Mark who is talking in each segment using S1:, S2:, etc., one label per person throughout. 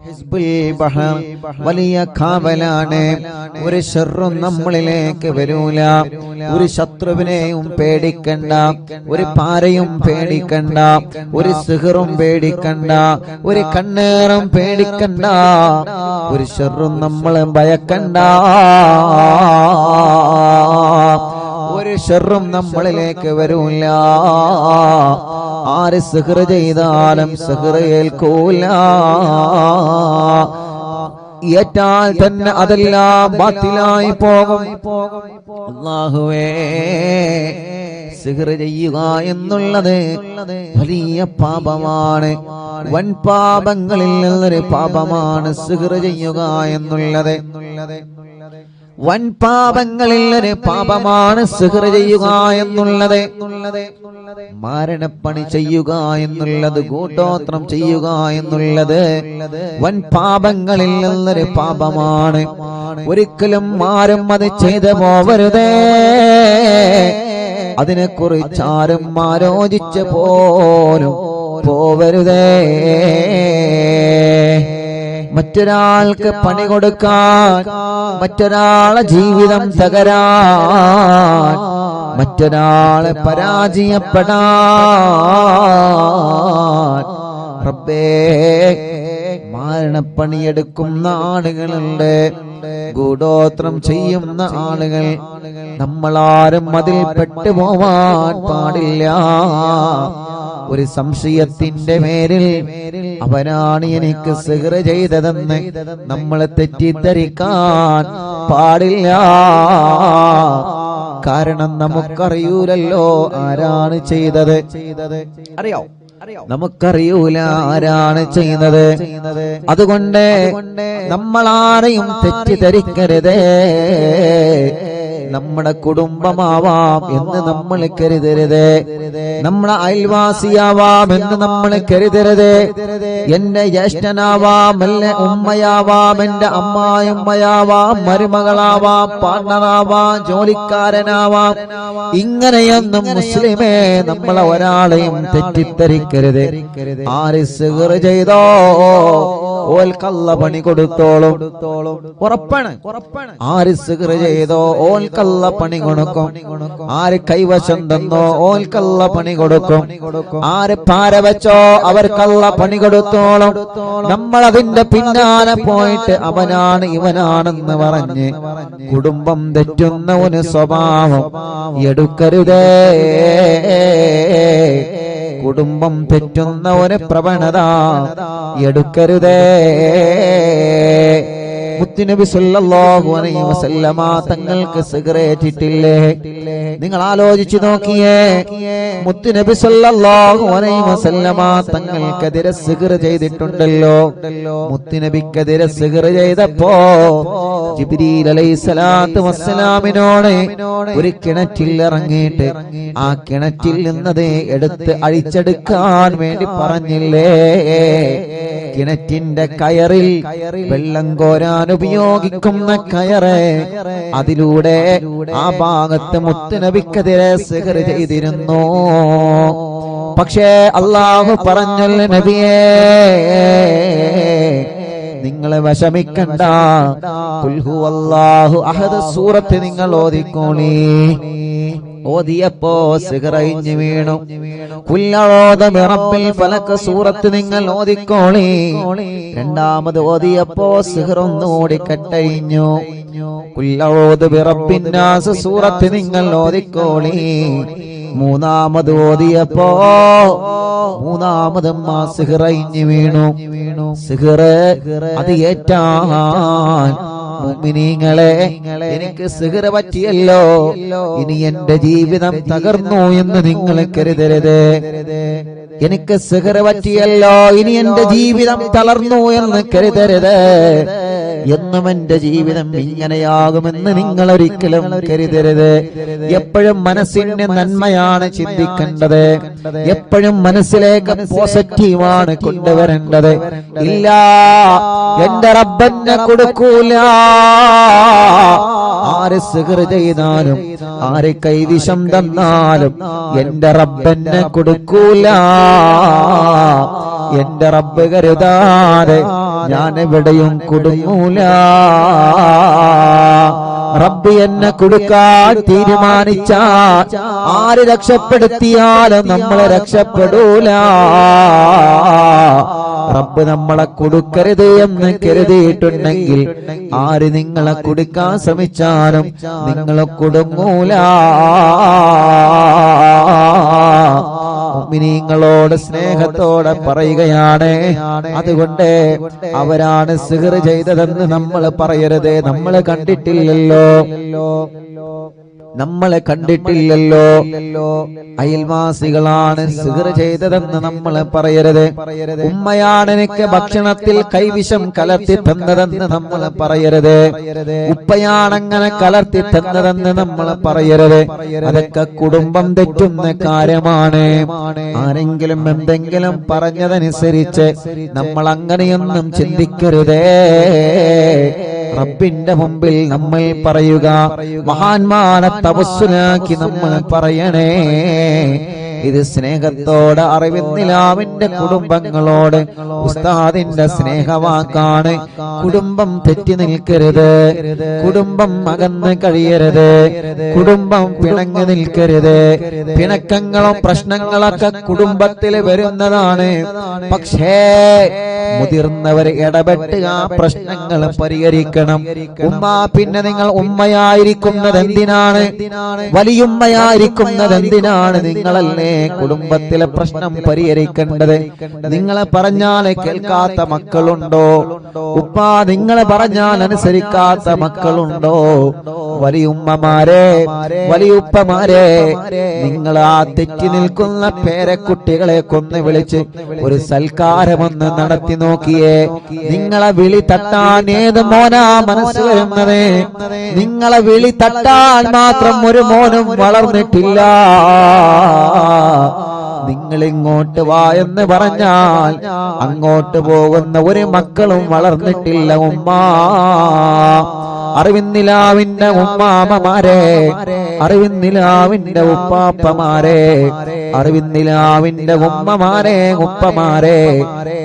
S1: ഹിസ്ബുൽ ബഹർ വലിയ കാവലാണ്. ഒരു ശർറും നമ്മളിലേക്ക് വരൂല. ഒരു ശത്രുവിനെയും പേടിക്കണ്ട, ഒരു പാരയും പേടിക്കണ്ട, ഒരു സിഹറും പേടിക്കണ്ട, ഒരു കണ്ണേറും പേടിക്കണ്ട, ഒരു ശർറും നമ്മൾ ഭയക്കണ്ട. ഒരു ശർറും നമ്മളിലേക്ക് വരൂല. ആര് സിഹർ ചെയ്താലും സിഹർ ഏൽക്കൂല. ഏറ്റാൽ തന്നെ അതെല്ലാം ബാത്തിലായി പോകും. അല്ലാഹുവേ, സിഹർ ചെയ്യുക എന്നുള്ളത് വലിയ പാപമാണ്. വൻ പാപങ്ങളിൽ നിന്നൊരു പാപമാണ് സിഹർ ചെയ്യുക എന്നുള്ളത്. വൻ പാപങ്ങളിൽ ഒരു പാപമാണ് സിഹർ ചെയ്യുക എന്നുള്ളത്. മാരണപ്പണി ചെയ്യുക എന്നുള്ളത്, കൂട്ടോത്രം ചെയ്യുക എന്നുള്ളത് വൻ പാപങ്ങളിൽ നിന്നൊരു പാപമാണ്. ഒരിക്കലും ആരും അത് ചെയ്തു പോവരുതേ. അതിനെക്കുറിച്ചാരും ആലോചിച്ച് പോലും പോവരുതേ. മറ്റൊരാൾക്ക് പണി കൊടുക്കാൻ, മറ്റൊരാളെ ജീവിതം തകരാൻ, മറ്റൊരാളെ പരാജയപ്പെടാൻ റബ്ബേ മാരണപ്പണിയെടുക്കുന്ന ആളുകളുണ്ട്, ഗൂഢോത്രം ചെയ്യുന്ന ആളുകൾ. നമ്മളാരും അതിൽ പെട്ടുപോവാൻ പാടില്ല. ഒരു സംശയത്തിന്റെ പേരിൽ അവനാണ് എനിക്ക് സിഹർ ചെയ്തതെന്ന് നമ്മൾ തെറ്റിദ്ധരിക്കാൻ പാടില്ല. കാരണം നമുക്കറിയൂലല്ലോ ആരാണ് ചെയ്തത്. അറിയോ? നമുക്കറിയൂല ആരാണ് ചെയ്യുന്നത്. അതുകൊണ്ട് നമ്മളാരെയും തെറ്റിദ്ധരിക്കരുതേ. നമ്മുടെ കുടുംബമാവാം എന്ന് നമ്മൾ കരുതരുത്. നമ്മുടെ അയൽവാസിയാവാം എന്ന് നമ്മൾ കരുതരുത്. എന്റെ ജ്യേഷ്ഠനാവാം, എന്റെ ഉമ്മയാവാം, എന്റെ അമ്മായിമ്മയാവാം, മരുമകളാവാം, പാർട്ണറാവാം, ജോലിക്കാരനാവാം. ഇങ്ങനെയൊന്നും മുസ്ലിമേ നമ്മളെ ഒരാളെയും തെറ്റിദ്ധരിക്കരുത്. ആര് സിഹർ ചെയ്തോ ഓൽക്കല്ല പണി കൊടുത്തോളും. ഉറപ്പാണ്. ആര് സിഹർ ചെയ്തോ ഓൽക്കല്ല പണി കൊടുക്കും. ആര് കൈവശം തന്നോ ഓൽക്കല്ല പണി കൊടുക്കും. ആര് പാര വെച്ചോ അവർക്കല്ല പണി കൊടുത്തോളും. നമ്മൾ അതിന്റെ പിന്നാലെ പോയിട്ട് അവനാണ് ഇവനാണെന്ന് പറഞ്ഞ് കുടുംബം തെറ്റുന്ന ഒരു സ്വഭാവം എടുക്കരുതേ. കുടുംബം തെറ്റുന്ന ഒരു പ്രവണത എടുക്കരുതേ. മുത്തുനബി സല്ലല്ലാഹു അലൈഹി വസല്ലമ തങ്ങൾക്ക് സിഗരറ്റ് ഇട്ടില്ലേ? നിങ്ങൾ ആലോചിച്ചു നോക്കിയേ. മുത്തുനബി സല്ലല്ലാഹു അലൈഹി വസല്ലമ തങ്ങൾക്കെതിരെ സിഗർ ചെയ്തിട്ടുണ്ടല്ലോ. മുത്തുനബിക്കെതിരെ സിഗർ ചെയ്തപ്പോ ജിബ്രീൽ അലൈഹിസ്സലാത്തു വസ്സലാമിനോട് ഒരു കിണറ്റിൽ ഇറങ്ങിയിട്ട് ആ കിണറ്റിൽ നിന്നത് എടുത്ത് അഴിച്ചെടുക്കാൻ വേണ്ടി പറഞ്ഞില്ലേ? കിണറ്റിന്റെ കയറിൽ വെള്ളം കോരാൻ ഉപയോഗിക്കുന്ന കയറ്, അതിലൂടെ ആ ഭാഗത്ത് മുത്തുനബിക്കെതിരെ സിഹർ ചെയ്തിരുന്നു. പക്ഷേ അല്ലാഹു പറഞ്ഞല്ലോ നബിയേ, നിങ്ങളെ വിഷമിക്കണ്ട. ഖുൽ ഹുവല്ലാഹു അഹദ് സൂറത്ത് നിങ്ങൾ ഓതിക്കോളി. ഓതിയപ്പോ സിഹർ അഴിഞ്ഞു വീണു. ഖുൽ അഊദു ബിറബ്ബിൽ ഫലക് സൂറത്ത് നിങ്ങൾ ഓതിക്കോളി. രണ്ടാമത് ഓതിയപ്പോ സിഹർ ഒന്നുകൂടി കട്ടഴിഞ്ഞു. ഖുൽ അഊദു ബിറബ്ബിൻ നാസ് സൂറത്ത് നിങ്ങൾ ഓതിക്കോളി. മൂന്നാമത് ഓതിയപ്പോ മൂന്നാമതും ആ സിഹർ അഴിഞ്ഞു വീണു. സിഹർ അത് ഏറ്റാൻ മുഅ്മിനീങ്ങളെ, എനിക്ക് സിഹർ പറ്റിയല്ലോ, ഇനി എന്റെ ജീവിതം തകർന്നു എന്ന് നിങ്ങൾ കരുതരുത്. എനിക്ക് സിഹർ പറ്റിയല്ലോ, ഇനി എന്റെ ജീവിതം തളർന്നു എന്ന് കരുതരുത്. എന്നും എന്റെ ജീവിതം ഇങ്ങനെയാകുമെന്ന് നിങ്ങൾ ഒരിക്കലും കരുതരുത്. എപ്പോഴും മനസ്സിന്റെ നന്മയാണ് ചിന്തിക്കേണ്ടത്. എപ്പോഴും മനസ്സിലേക്ക് പോസിറ്റീവാണ് കൊണ്ടുവരേണ്ടത്. ഇല്ല, എന്റെ റബ്ബെന്നെ കൊടുക്കൂല. ആര് സിഹർ ചെയ്താലും ആര് കൈവിഷം തന്നാലും എന്റെ റബ്ബെന്നെ കൊടുക്കൂല. എന്റെ റബ്ബ് കരുതാതെ ഞാൻ എവിടെയും കുടുങ്ങൂല. റബ്ബ് എന്നെ കൊടുക്കാൻ തീരുമാനിച്ചാൽ ആര് രക്ഷപ്പെടുത്തിയാലും നമ്മളെ രക്ഷപ്പെടൂല. റബ്ബ് നമ്മളെ കൊടുക്കരുത് എന്ന് കരുതിയിട്ടുണ്ടെങ്കിൽ ആര് നിങ്ങളെ കൊടുക്കാൻ ശ്രമിച്ചാലും നിങ്ങളെ കുടുങ്ങൂല. മുഅ്മിനീങ്ങളോട് സ്നേഹത്തോടെ പറയുകയാണ്. അതുകൊണ്ട് അവരാണ് സിഹ്ർ ചെയ്തതെന്ന് നമ്മൾ പറയരുത്. നമ്മൾ കണ്ടിട്ടില്ലല്ലോ, നമ്മളെ കണ്ടിട്ടില്ലല്ലോ. അയൽവാസികളാണ് സിഹ്ർ ചെയ്തതെന്ന് നമ്മൾ പറയരുത്. ഉമ്മയാണ് എനിക്ക് ഭക്ഷണത്തിൽ കൈവിഷം കലർത്തി തന്നതെന്ന് നമ്മൾ പറയരുത്. ഉപ്പയാണങ്ങനെ കലർത്തി തന്നതെന്ന് നമ്മൾ പറയരുത്. അതൊക്കെ കുടുംബം തെറ്റുന്ന കാര്യമാണ്. ആരെങ്കിലും എന്തെങ്കിലും പറഞ്ഞതനുസരിച്ച് നമ്മൾ അങ്ങനെയൊന്നും ചിന്തിക്കരുതേ. റബ്ബിന്റെ മുമ്പിൽ നമ്മൾ പറയുക, മഹാന്മാരെ തവസ്സുലാക്കി നമ്മൾ പറയണേ. ഇത് സ്നേഹത്തോടെ അറിവിന്നിലാവിന്റെ കുടുംബങ്ങളോട് ഉസ്താദിന്റെ സ്നേഹവാക്കാണ്. കുടുംബം തെറ്റി നിൽക്കരുത്, കുടുംബം അകന്ന് കഴിയരുത്, കുടുംബം പിണങ്ങി നിൽക്കരുത്. പിണക്കങ്ങളും പ്രശ്നങ്ങളൊക്കെ കുടുംബത്തിൽ വരുന്നതാണ്. പക്ഷേ മുതിർന്നവർ ഇടപെട്ട് ആ പ്രശ്നങ്ങൾ പരിഹരിക്കണം. ഉമ്മ, പിന്നെ നിങ്ങൾ ഉമ്മയായിരിക്കുന്നത് എന്തിനാണ്? വലിയുമ്മയായിരിക്കുന്നത് എന്തിനാണ്? നിങ്ങളല്ലേ കുടുംബത്തിലെ പ്രശ്നം പരിഹരിക്കേണ്ടത്. നിങ്ങളെ പറഞ്ഞാൽ കേൾക്കാത്ത മക്കളുണ്ടോ? ഉപ്പ നിങ്ങളെ പറഞ്ഞാൽ അനുസരിക്കാത്ത മക്കളുണ്ടോ? വലിയുമ്മമാരെ, വലിയുപ്പമാരെ, നിങ്ങൾ ആ തെറ്റി നിൽക്കുന്ന പേരക്കുട്ടികളെ കൊന്ന് വിളിച്ച് ഒരു സൽക്കാരമൊന്ന് നടത്തി നോക്കിയേ. നിങ്ങളെ വിളി തട്ടാൻ ഏത് മോനാ മനസ്സ് വരുന്നത്? നിങ്ങളെ വിളി തട്ടാൻ മാത്രം ഒരു മോനും വളർന്നിട്ടില്ല. നിങ്ങൾ ഇങ്ങോട്ട് വാ എന്ന് പറഞ്ഞാൽ അങ്ങോട്ട് പോകുന്ന ഒരു മക്കളും വളർന്നിട്ടില്ല. ഉമ്മ, അറിവിന്നിലാവിന്റെ ഉമ്മാമമാരെ, അറിവിന്നിലാവിന്റെ ഉപ്പാപ്പമാരെ, അറിവിന്നിലാവിന്റെ ഉമ്മമാരെ, ഉപ്പമാരെ,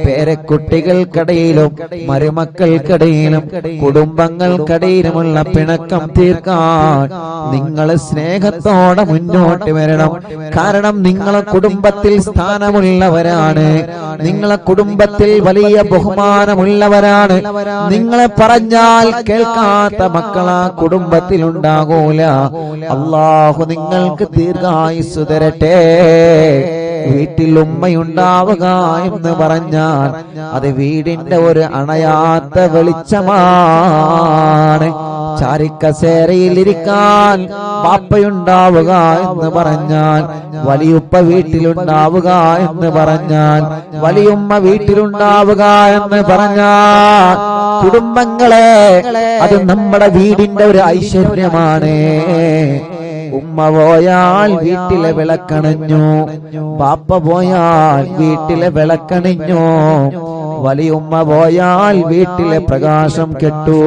S1: പേരക്കുട്ടികൾക്കിടയിലും മരുമക്കൾക്കിടയിലും കുടുംബങ്ങൾക്കിടയിലുമുള്ള പിണക്കം തീർക്കാൻ നിങ്ങൾ സ്നേഹത്തോടെ മുന്നോട്ട് വരണം. കാരണം നിങ്ങളെ കുടുംബത്തിൽ സ്ഥാനമുള്ളവരാണ്, നിങ്ങളെ കുടുംബത്തിൽ വലിയ ബഹുമാനമുള്ളവരാണ്. നിങ്ങളെ പറഞ്ഞാൽ കേൾക്കാത്ത മക്കളാ കുടുംബത്തിൽ ഉണ്ടാകൂല. അല്ലാഹു നിങ്ങൾക്ക് ദീർഘായുസ്സ് തരട്ടെ. വീട്ടിൽ ഉമ്മയുണ്ടാവുക എന്ന് പറഞ്ഞാൽ അത് വീടിന്റെ ഒരു അണയാത്ത വെളിച്ചമാണ്. ചാരിക്കസേരയിലിരിക്കാൻ ബാപ്പയുണ്ടാവുക എന്ന് പറഞ്ഞാൽ, വലിയുപ്പ വീട്ടിലുണ്ടാവുക എന്ന് പറഞ്ഞാൽ, വലിയുമ്മ വീട്ടിലുണ്ടാവുക എന്ന് പറഞ്ഞാൽ, കുടുംബങ്ങളെ അത് നമ്മുടെ വീടിന്റെ ഒരു ഐശ്വര്യമാണ്. ഉമ്മ പോയാൽ വീട്ടിലെ വിളക്കണഞ്ഞു, ബാപ്പ പോയാൽ വീട്ടിലെ വിളക്കണിഞ്ഞു, വലിയുമ്മ പോയാൽ വീട്ടിലെ പ്രകാശം കെട്ടു,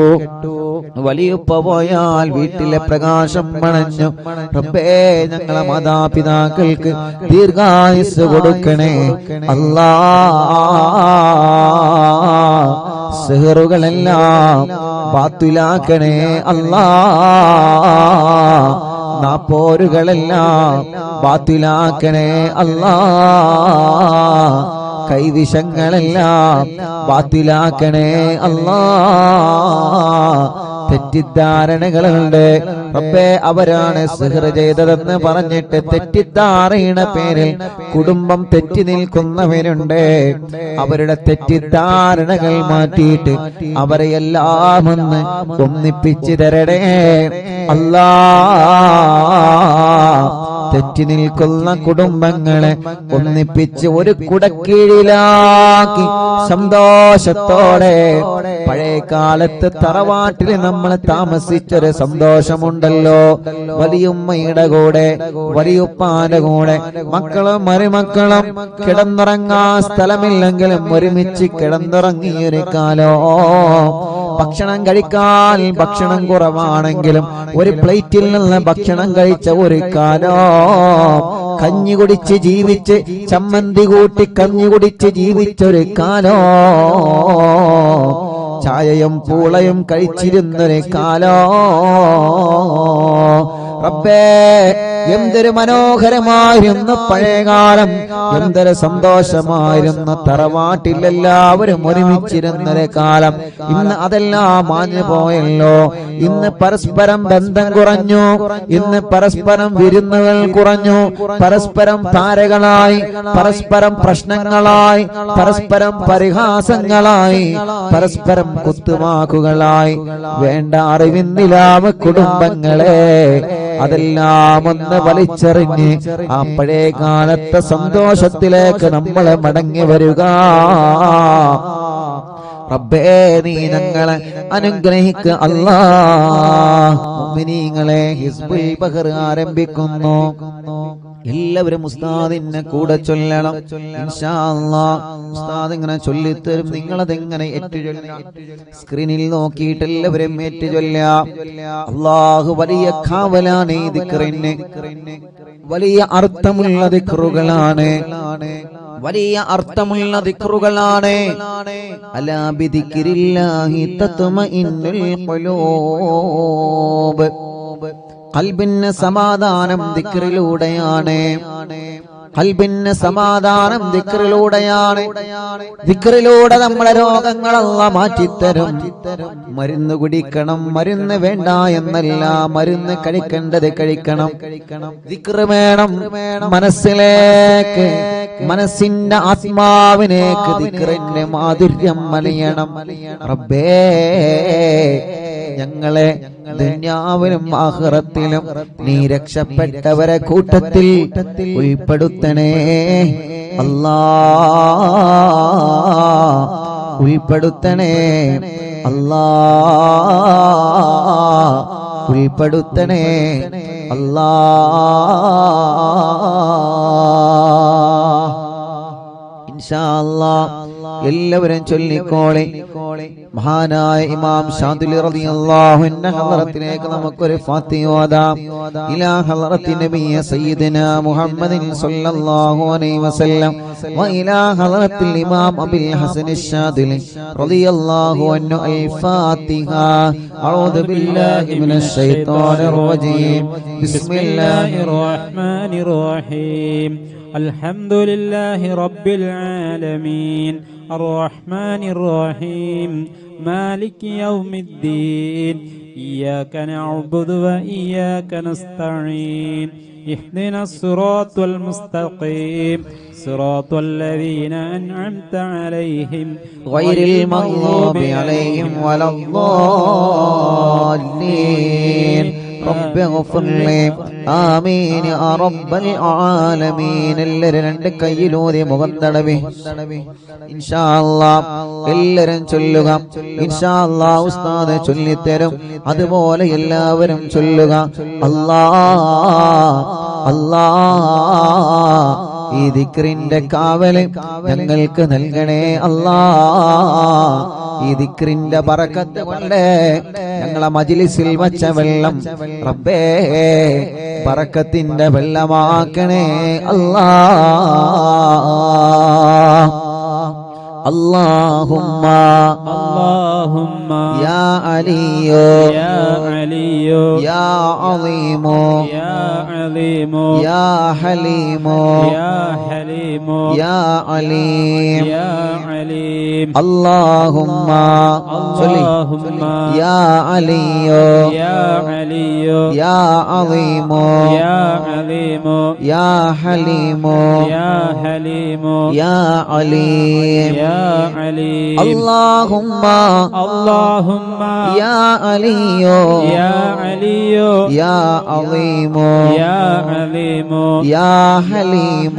S1: വലിയുപ്പ പോയാൽ വീട്ടിലെ പ്രകാശം മണഞ്ഞു. റബ്ബേ, ഞങ്ങളെ മാതാപിതാക്കൾക്ക് ദീർഘായുസ്സ് കൊടുക്കണേ അല്ലാ. സിഹറുകളെല്ലാം ബാത്തിലാക്കണേ അല്ലാ. നാപ്പോരുകളെല്ലാം ബാത്തിലാക്കണേ അല്ലാ. കൈവിഷങ്ങളെല്ലാം ബാത്തിലാക്കണേ അല്ലാ. തെറ്റിദ്ധാരണകളുണ്ട്. റബ്ബേ, അവരാണ് സിഹ്ർ ചെയ്തതെന്ന് പറഞ്ഞിട്ട് തെറ്റിദ്ധാരണയുടെ പേരിൽ കുടുംബം തെറ്റി നിൽക്കുന്നവരുണ്ട്. അവരുടെ തെറ്റിദ്ധാരണകൾ മാറ്റിയിട്ട് അവരെ എല്ലാം ഒന്ന് ഒന്നിപ്പിച്ചു തരണേ അല്ലാ. തെറ്റി നിൽക്കുന്ന കുടുംബങ്ങളെ ഒന്നിപ്പിച്ച് ഒരു കുടക്കീഴിലാക്കി സന്തോഷത്തോടെ, പഴയ കാലത്ത് തറവാട്ടിൽ നമ്മൾ താമസിച്ചൊരു സന്തോഷമുണ്ടല്ലോ. വലിയുമ്മയുടെ കൂടെ, വലിയുപ്പാന്റെ കൂടെ, മക്കളും മരുമക്കളും കിടന്നുറങ്ങാൻ സ്ഥലമില്ലെങ്കിലും ഒരുമിച്ച് കിടന്നുറങ്ങിയൊരു കാലോ. ഭക്ഷണം കഴിക്കാൻ ഭക്ഷണം കുറവാണെങ്കിലും ഒരു പ്ലേറ്റിൽ നിന്ന് ഭക്ഷണം കഴിച്ച ഒരു കാലം, കഞ്ഞി കുടിച്ച് ജീവിച്ച് ചമ്മന്തി കൂട്ടി കഞ്ഞി കുടിച്ച് ജീവിച്ചൊരു കാലം, ചായയും പൂളയും കഴിച്ചിരുന്നൊരു കാലം. റബ്ബേ, എന്തൊരു മനോഹരമായിരുന്നു പഴയകാലം, എന്തൊരു സന്തോഷമായിരുന്നു തറവാട്ടിൽ എല്ലാവരും ഒരുമിച്ചിരുന്നൊരു കാലം. ഇന്ന് അതെല്ലാം മാഞ്ഞു പോയല്ലോ. ഇന്ന് പരസ്പരം ബന്ധം കുറഞ്ഞു, ഇന്ന് പരസ്പരം വിരുന്നുകൾ കുറഞ്ഞു, പരസ്പരം താരകളായി, പരസ്പരം പ്രശ്നങ്ങളായി, പരസ്പരം പരിഹാസങ്ങളായി, പരസ്പരം കുത്തുവാക്കുകളായി. വേണ്ട അറിവിന്നിലാവ് കുടുംബങ്ങളെ, അതെല്ലാം ഒന്ന് വലിച്ചെറിഞ്ഞ് ആ പഴയ കാലത്തെ സന്തോഷത്തിലേക്ക് നമ്മൾ മടങ്ങി വരിക. റബ്ബേ, നീ ഞങ്ങളെ അനുഗ്രഹിക്കുക അല്ലാഹ്. മുഅ്മിനീങ്ങളെ, ഹിസ്ബുൽ ബഹർ ആരംഭിക്കുന്നു. എല്ലാവരും ഉസ്താദിനെ കൂടെ ചൊല്ലണം ഇൻഷാ അല്ലാഹ്. ഉസ്താദ് ഇങ്ങനെ ചൊല്ലിത്തരും, നിങ്ങളതെങ്ങനെ ഏറ്റുചൊല്ലാം. സ്ക്രീനിൽ നോക്കിയിട്ട് എല്ലാവരും ഏറ്റുചൊല്ലാം. അല്ലാഹു വലിയ കാവലാണ് ഈ ദിക്റിന്, വലിയ അർത്ഥമുള്ള ദിക്റുകളാണ്, വലിയ അർത്ഥമുള്ള ദിക്റുകളാണ്. അലാ ബിദിക്രില്ലാഹി തത്മഇന്നുൽ ഖുലൂബ്. ഖൽബിന് സമാധാനം ദിക്റിലൂടെയാണ്, ഖൽബിന് സമാധാനം ദിക്റിലൂടെയാണ്. ദിക്റിലൂടെ നമ്മുടെ രോഗങ്ങൾ അല്ലാഹ് മാറ്റിത്തരും. മരുന്ന് കുടിക്കണം, മരുന്ന് വേണ്ട എന്നല്ല, മരുന്ന് കഴിക്കേണ്ടത് കഴിക്കണം. ദിക്റ് വേണം മനസ്സിലേക്ക്, മനസ്സിന്റെ ആത്മാവിനേക്ക് ദിക്റിന്റെ മാധുര്യം മലയണം. റബ്ബേ, ഞങ്ങളെ ദുനിയാവിലും ആഖിറത്തിലും നീ രക്ഷപ്പെട്ടവരെ കൂട്ടത്തിൽ ഉൾപ്പെടുത്തണേ അല്ലാഹ്, ഉൾപ്പെടുത്തണേ അല്ലാഹ്, ഉൾപ്പെടുത്തണേ അല്ലാഹ്. ഇൻഷാ അല്ലാഹ് എല്ലാവരും ചൊല്ലിക്കോളെ. മഹാനായ ഇമാം ശാദിലി റളിയല്ലാഹു അൻഹു ഹളറത്തിലേക്ക് നമുക്കൊരു ഫാത്തിഹ ഓതാം. ഇലാ ഹളറത്തി നബിയ സയ്യിദനാ മുഹമ്മദിൻ സ്വല്ലല്ലാഹു അലൈഹി വസല്ലം വ ഇലാ ഹളറത്തിൽ ഇമാം അബുൽ ഹസൻ അശ്ശാദിലി റളിയല്ലാഹു അൻഹു അൽ ഫാത്തിഹ. അഊദു ബില്ലാഹി മിനശ് ശൈത്വാനിർ റജീം. ബിസ്മില്ലാഹിർ റഹ്മാനിർ റഹീം. الحمد لله رب العالمين الرحمن الرحيم مالك يوم الدين إياك نعبد وإياك نستعين اهدنا الصراط المستقيم صراط الذين أنعمت عليهم غير المغضوب عليهم ولا الضالين رب اغفر لي ആമീൻ യാ റബ്ബൽ ആലമീൻ. എല്ലാവരും രണ്ട് കൈയിലൂതി മുഖം തടവി ഇൻഷാ അല്ലാഹ് എല്ലാവരും ചൊല്ലുക. ഇൻഷാ അല്ലാഹ് ഉസ്താദ് ചൊല്ലിത്തരും, അതുപോലെ എല്ലാവരും ചൊല്ലുക. അല്ലാഹ് അല്ലാഹ്, ഈ ദിക്റിന്റെ കാവല് ഞങ്ങൾക്ക് നൽകണേ അല്ലാഹ്. ഈ ദിക്റിന്റെ ബറക്കത്ത് കൊണ്ട് ഞങ്ങളെ മജ്ലിസിൽ വച്ച വെള്ളം റബ്ബേ ബറക്കത്തിന്റെ വെള്ളമാക്കണേ അല്ലാഹ്. اللهم اللهم يا علي يا علي يا عظيم يا عظيم يا حليم يا حليم يا عليم يا عليم. اللهم اللهم يا علي يا علي يا عظيم يا عظيم يا حليم يا حليم يا عليم يا عليم. اللهم اللهم يا علي يا علي يا عظيم يا عظيم يا حليم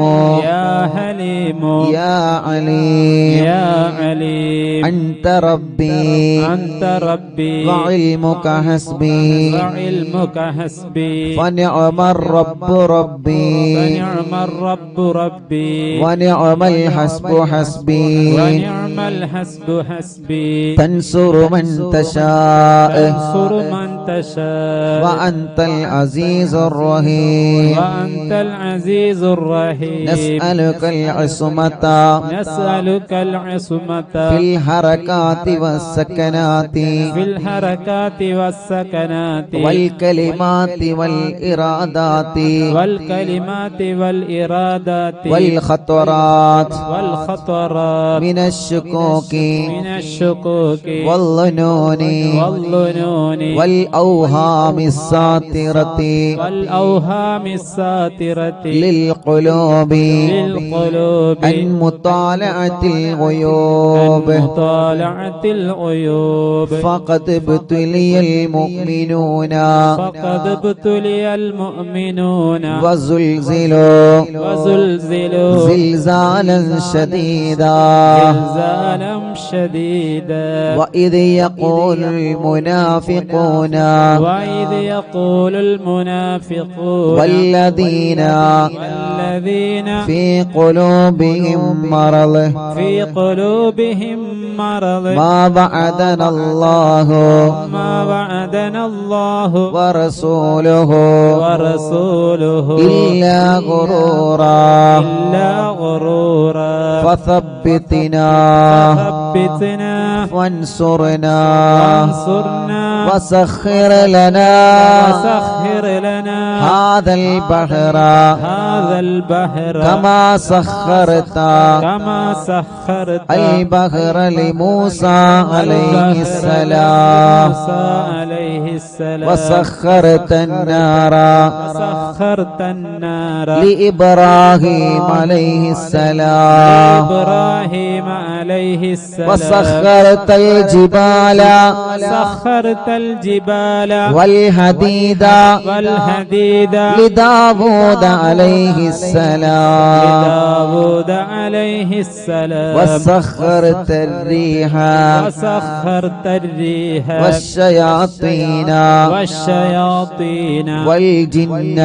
S1: يا حليم يا عليم يا عليم. أنت ربي أنت ربي وعلمك حسبي وعلمك حسبي فنعم الرب ربي فنعم الرب ربي ونعم الحسب حسبي
S2: فنعم الحسب حسبي
S1: تنصر من تشاء
S2: تنصر من تشاء
S1: وأنت العزيز الرحيم
S2: وأنت العزيز الرحيم
S1: نسألك العصمة
S2: نسألك العصمة
S1: في الحركات والسكنات
S2: في الحركات والسكنات
S1: والكلمات والإرادات
S2: والكلمات والإرادات
S1: والخطرات
S2: والخطرات
S1: من الشكوك
S2: من الشكوك
S1: والظنون
S2: والظنون
S1: والأوهام الساطرة
S2: والأوهام الساترة
S1: للقلوب
S2: للقلوب
S1: عن مطالعة الغيوب
S2: مطالعة الغيوب
S1: فقد ابتلي المؤمنون
S2: فقد ابتلي المؤمنون
S1: وزلزلوا
S2: وزلزلوا
S1: زلزالا شديدا
S2: زلزالا شديدا
S1: وإذ يقول المنافقون
S2: وإذ يقول المنافقون
S1: والذين في قلوبهم مرض
S2: في قلوبهم مرض
S1: ما وعدنا الله ورسوله إلا غرورا فثبتنا وانصرنا وسخر لنا هذا البحر كما سخرت البحر لموسى عليه السلام وسخرت النار لإبراهيم عليه السلام وسخرت الجبال والحديد لداود عليه السلام وسخرت الريح والشياطين والجن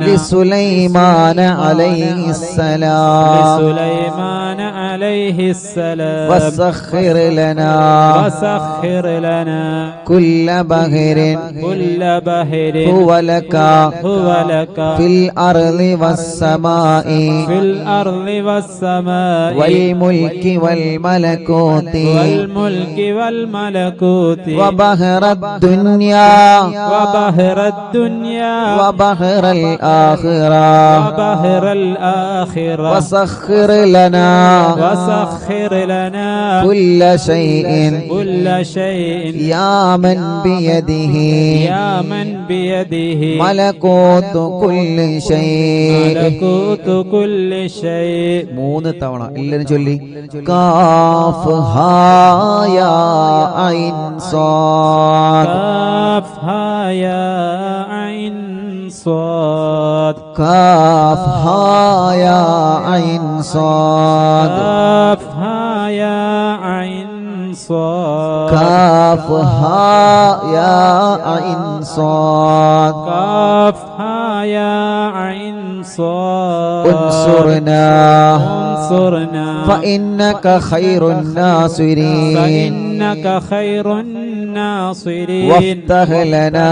S1: لسليمان عليه السلام وسخر لنا كل بحر هو لك في الأرض والسماء والملك والملكوت وبحر الدنيا وبحر الآخرة وسخر لنا كل شيء يا من بيده ملكوت كل شيء മൂന്ന് തവണ എല്ലാരും ചൊല്ലി കാഫ് ഹാ യാ ഐൻ സാദ്
S2: കാഫ് ഹാ യാ ഐൻ صاد
S1: كاف ها يا عين صاد
S2: كاف ها يا عين صاد
S1: كاف ها يا عين صاد
S2: كاف ها يا عين صاد
S1: انصرنا فإنك خير الناصرين وافتح لنا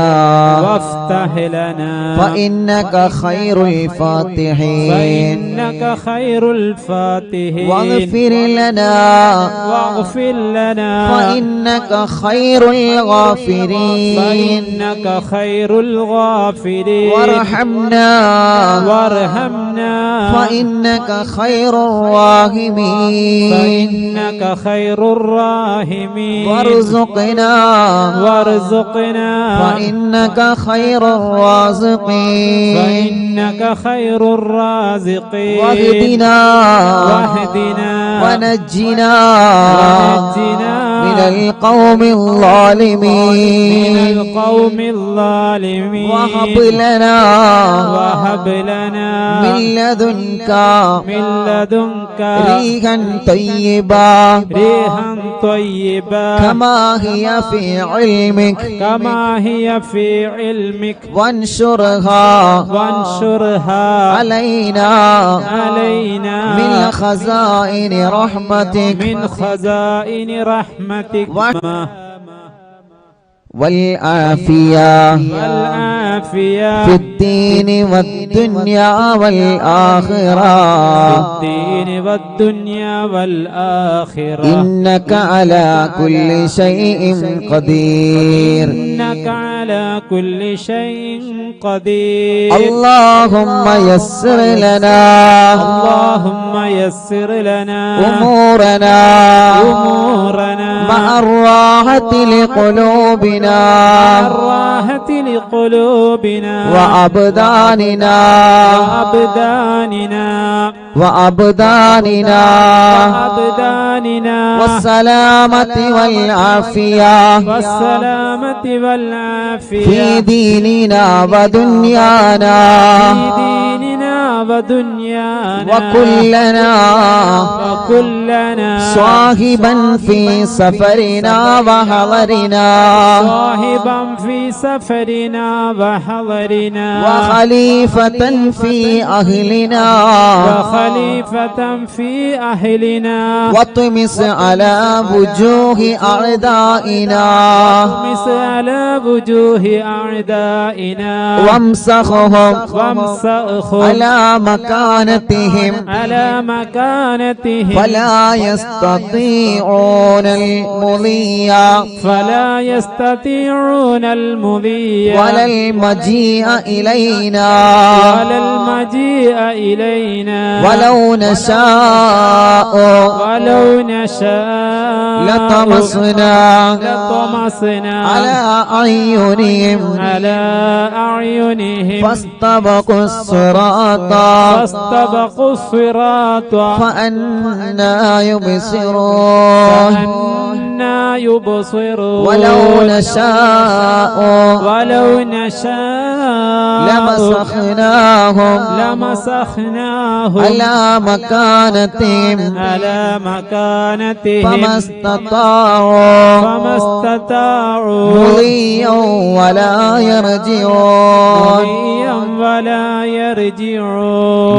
S1: فإنك خير الفاتحين واغفر لنا فإنك خير الغافرين وارحمنا فإنك خير الراحمين وارزقنا فإنك خير الرازقين واهدنا ونجنا من القوم الظالمين وهب لنا من لدنك ريحا طيبا
S2: ريحا طيبا
S1: كما هي في علمك
S2: كما هي في علمك
S1: وانشرها علينا من خزائن رحمتك
S2: من خزائن رحمتك
S1: والعافية في الدين والدنيا والآخرة
S2: الدين والدنيا والآخرة
S1: إنك على كل شيء قدير
S2: إنك على كل شيء قدير
S1: اللهم يسر لنا
S2: اللهم يسر لنا
S1: أمورنا مع الراحة لقلوبنا
S2: الراحة لقلوبنا
S1: وأبداننا والسلامة والعافية في ديننا ودنيانا وكلنا صاحبا في سفرنا وحضرنا وخليفة في أهلنا واطمس على وجوه أعدائنا وامسخهم على مكانتهم فلا يستطيعون المضي ولا المجيء إلينا ولو نشاء لطمسنا على أعينهم فاستبقوا الصراط فأنا يبصرون ولو نشاء لمسخناهم على مكانتهم فما استطاعوا مضيا ولا يرجعون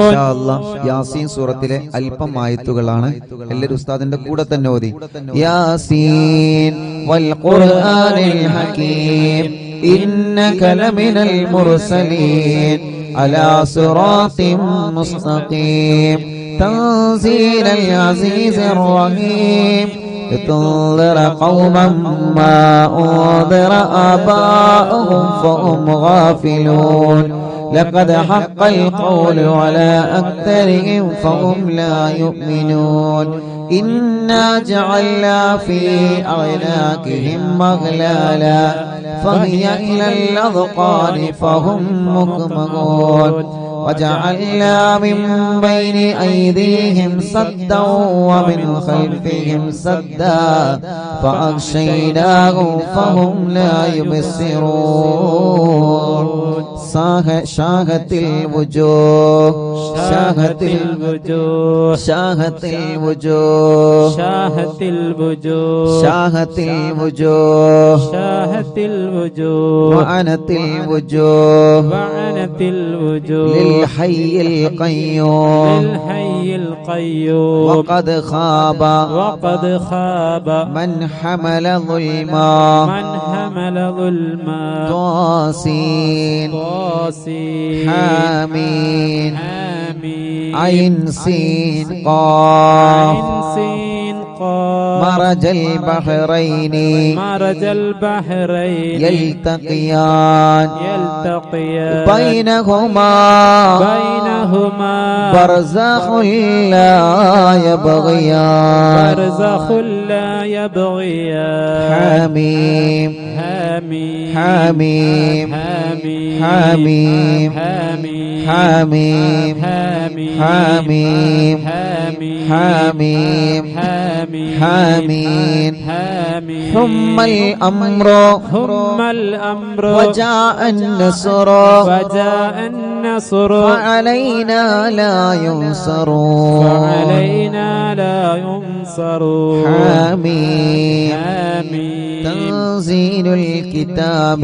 S1: ഇൻഷാ അല്ലാഹ് യാസീൻ സൂറത്തിലെ അല്പം ആയത്തുകളാണ് എല്ലാവരും ഉസ്താദിന്റെ കൂടെ തന്നെ ഓതി യാസീൻ വൽ ഖുർആനിൽ ഹകീം ഇന്നക ലമിനൽ മുർസലീൻ അലാ സിറാത്തിൻ മുസ്തഖീം തൻസീലൽ അസീസിർ റഹീം لتنذر قوما ما أنذر آباؤهم فهم غافلون لقد حق القول على أكثرهم فهم لا يؤمنون إنا جعلنا في أعناقهم أغلالا فهي إلى الأذقان فهم مقمحون وجعلنا من بين أيديهم سدا ومن خلفهم سدا فأغشيناهم فهم لا يبصرون شاهت الوجوه شاهت الوجوه شاهت الوجوه
S2: شاهت الوجوه
S1: شاهت الوجوه
S2: شاهت الوجوه
S1: وعنت الوجوه
S2: وعنت الوجوه
S1: للحي القيوم
S2: للحي القيوم
S1: وقد خاب من حمل ظلما طاسين حامين عين سين قاف مرج البحرين يلتقيان بينهما برزخ لا يبغيان حميم حميم حميم حميم حميم حميم حميم ثم الأمر وجاء النصر
S2: النصر
S1: فعلينا لا ينصر
S2: فعلينا لا ينصر
S1: حميم
S2: آمين
S1: تنزيل الكتاب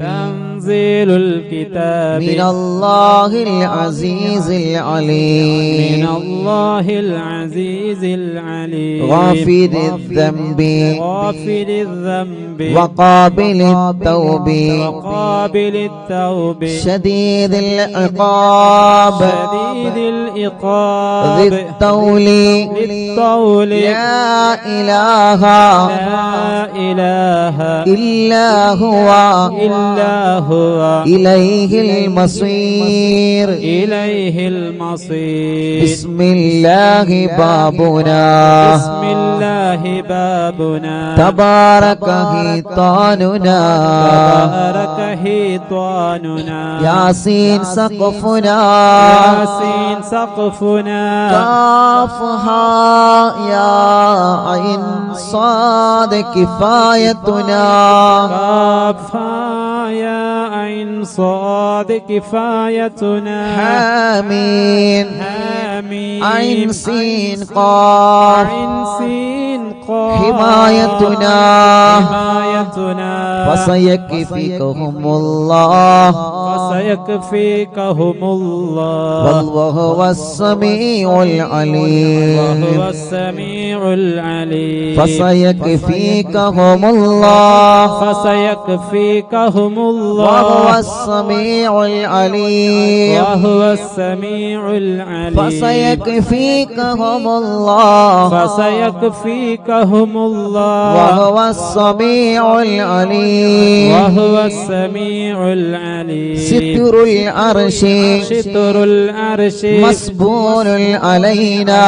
S2: تنزيل الكتاب
S1: من الله العزيز العليم
S2: من الله العزيز العليم
S1: غافر الذنب
S2: غافر الذنب
S1: وقابل التوب
S2: وقابل التوب
S1: شديد العقاب
S2: شديد العقاب
S1: ذي الطول
S2: للطول
S1: لا إله
S2: لا إله
S1: إلا هو
S2: إلا هو
S1: إليه المصير
S2: إليه المصير
S1: بسم الله بابنا
S2: بسم الله بابنا
S1: تبارك حيطاننا
S2: تبارك حيطاننا
S1: ياسين سقفنا
S2: ياسين سقفنا
S1: كافها يا عين صاد كفايتنا
S2: كافها يا عين صاد كفايتنا
S1: حامين
S2: آمين
S1: عين سين قاف
S2: عين سين قاف
S1: حمايتنا
S2: حمايتنا
S1: فسيكفيكهم الله
S2: فسيكفيكهم الله
S1: والله هو السميع العليم
S2: وهو السميع العليم
S1: فسيكفيكهم الله
S2: فسيكفيكهم الله
S1: وهو السميع العليم
S2: وهو السميع العليم
S1: فسيكفيكهم الله
S2: فسيكفيكهم الله
S1: وهو السميع العليم
S2: وهو السميع العليم
S1: ستر العرش
S2: ستر العرش
S1: مسبول علينا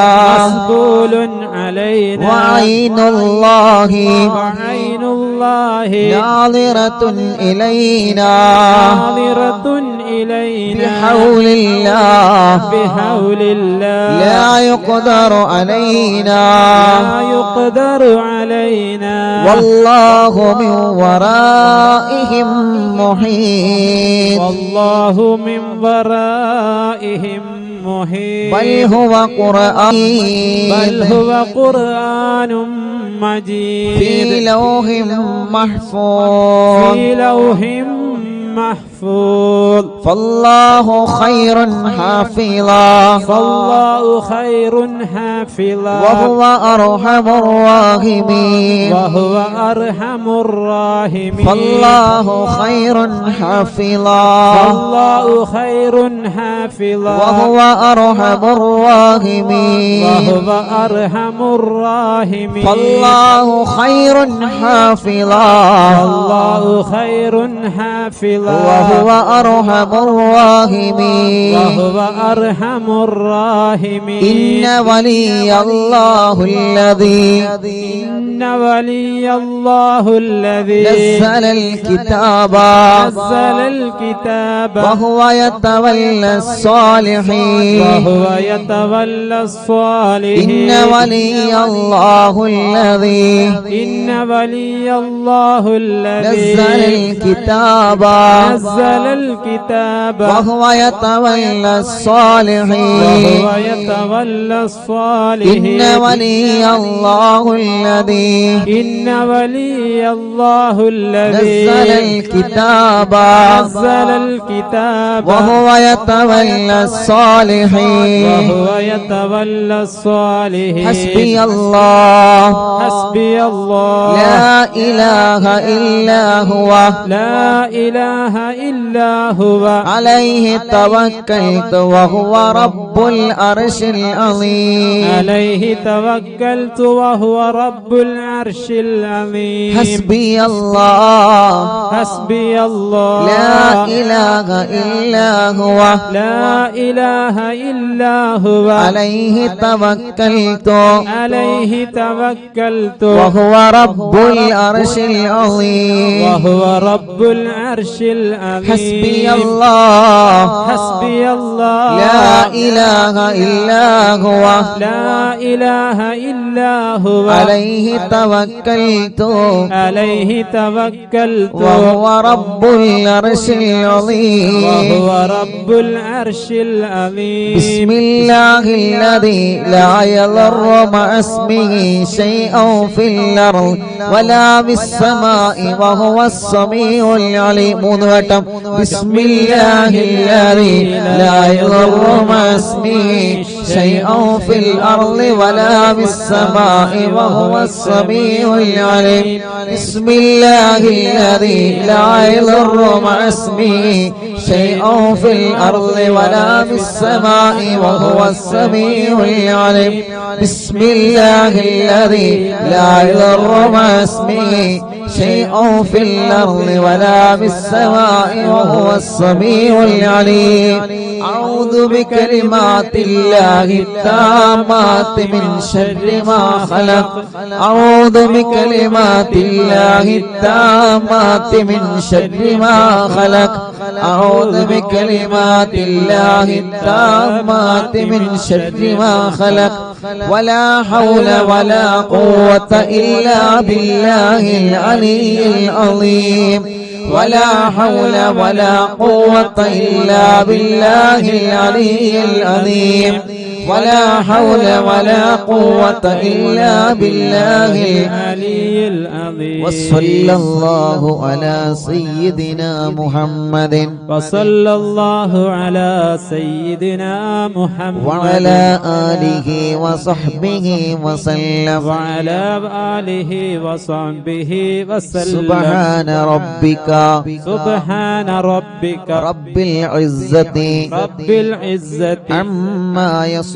S2: مسبول علينا
S1: وعين الله
S2: وعين الله
S1: ناظرة إلينا
S2: ناظرة إلينا
S1: بحول الله
S2: بحول الله
S1: لا يقدر علينا
S2: لا يقدر علينا
S1: والله من ورائهم محيط
S2: والله من ورائهم محيط
S1: بل هو قرآن
S2: بل هو قرآن مجيد
S1: في لوح محفوظ
S2: في لوح محفوظ
S1: فالله خير حافظا
S2: فالله خير حافظا
S1: وهو أرحم الراحمين
S2: وهو أرحم الراحمين
S1: فالله خير حافظا
S2: فالله خير حافظا
S1: وهو أرحم الراحمين
S2: وهو أرحم الراحمين
S1: فالله خير حافظا
S2: فالله خير حافظا
S1: وهو أرحم الراحمين
S2: وهو أرحم الراحمين
S1: إن ولي الله الذي
S2: إن ولي الله الذي
S1: نزل الكتاب
S2: نزل الكتاب
S1: وهو يتولى الصالحين
S2: وهو يتولى الصالحين
S1: إن ولي الله الذي
S2: إن ولي الله الذي
S1: نزل الكتاب
S2: نزل الكتاب
S1: وهو يتولى الصالحين
S2: وهو يتولى الصالحين
S1: إن ولي الله الذي
S2: إن ولي الله الذي
S1: نزل الكتاب
S2: نزل الكتاب
S1: وهو يتولى الصالحين
S2: وهو يتولى الصالحين
S1: حسبي الله
S2: حسبي الله
S1: لا إله إلا هو
S2: لا إله إلا هو
S1: عليه توكلت وهو رب العرش العظيم
S2: عليه توكلت وهو رب العرش العظيم
S1: حسبي الله
S2: حسبي الله
S1: لا إله إلا هو
S2: لا إله إلا هو
S1: عليه توكلت
S2: عليه توكلت
S1: وهو رب العرش العظيم
S2: وهو رب العرش العظيم العظيم
S1: حسبي الله
S2: حسبي الله
S1: لا إله إلا هو
S2: لا إله إلا هو
S1: عليه توكلت
S2: عليه توكلت
S1: وهو رب العرش العظيم
S2: وهو رب العرش العظيم
S1: بسم الله الذي لا يضر مع اسمه شيء في الأرض ولا في السماء وهو السميع العليم. മൂന്ന് വട്ടം بسم الله الذي لا يضر مع اسمه شيء في الأرض ولا في السماء وهو السميع العليم. بسم الله الذي لا يضر مع اسمه شيء في الأرض ولا في السماء وهو السميع العليم. بسم الله الذي لا يضر مع اسمه شيء في الأرض ولا في السماء وهو السميع العليم. أعوذ بكلمات الله التامات من شر ما خلق. أعوذ بكلمات الله التامات من شر ما خلق. أعوذ بكلمات الله التامات من شر ما خلق. ولا حول ولا قوة إلا بالله العلي العظيم. ولا حول ولا قوة إلا بالله العلي العظيم. ولا حول ولا قوة إلا بالله العلي العظيم. وصلى الله على سيدنا محمد
S2: وصلى الله على سيدنا محمد
S1: وعلى آله وصحبه وسلم.
S2: وعلى آله وصحبه وسلم.
S1: سبحان ربك
S2: سبحان ربك
S1: رب العزة
S2: رب العزة
S1: عما يصفون